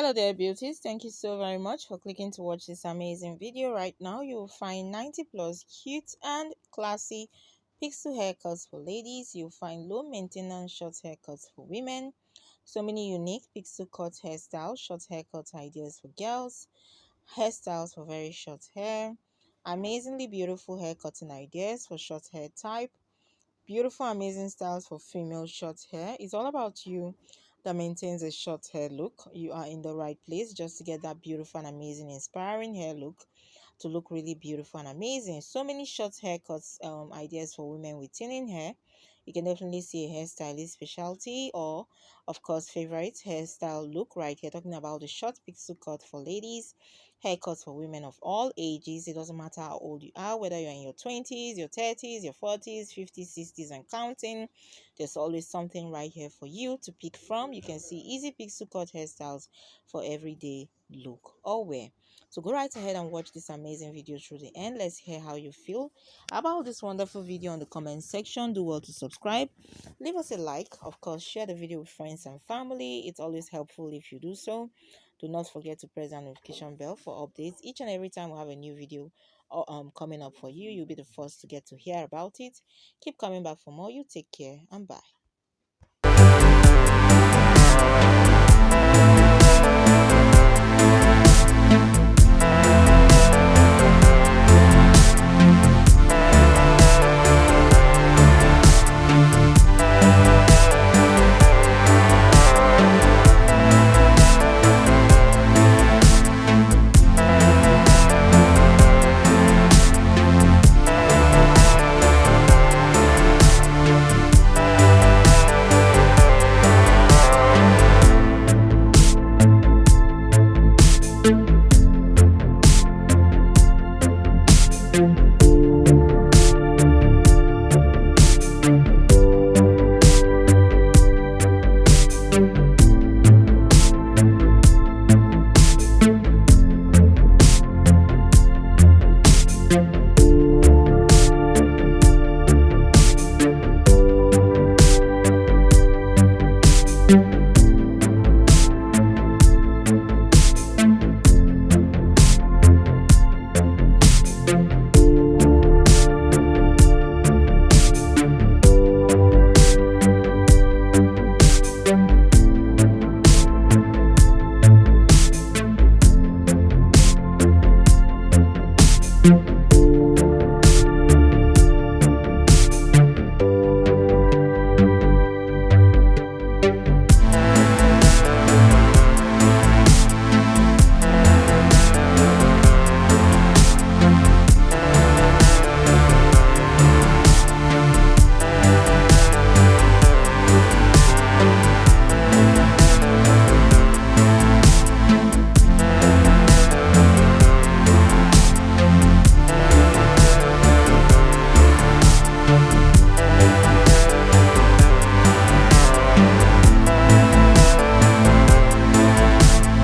Hello there, beauties. Thank you so very much for clicking to watch this amazing video. Right now, you will find 90 plus cute and classy pixel haircuts for ladies. You'll find low maintenance short haircuts for women. So many unique pixel cut hairstyles, short haircut ideas for girls, hairstyles for very short hair, amazingly beautiful hair cutting ideas for short hair type, beautiful, amazing styles for female short hair. It's all about you that maintains a short hair look. You are in the right place just to get that beautiful and amazing, inspiring hair look to look really beautiful and amazing. So many short haircuts ideas for women with thinning hair. You can definitely see a hairstylist specialty or, of course, favorite hairstyle look right here. Talking about the short pixel cut for ladies, haircuts for women of all ages. It doesn't matter how old you are, whether you're in your 20s, your 30s, your 40s, 50s, 60s, and counting. There's always something right here for you to pick from. You can see easy pixel cut hairstyles for everyday look or wear. So go right ahead and watch this amazing video through the end. Let's hear how you feel about this wonderful video on the comment section. Do well to subscribe, leave us a like, of course share the video with friends and family. It's always helpful if you do so. Do not forget to press the notification bell for updates. Each and every time we have a new video coming up for you, you'll be the first to get to hear about it. Keep coming back for more. You take care and bye.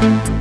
Thank you.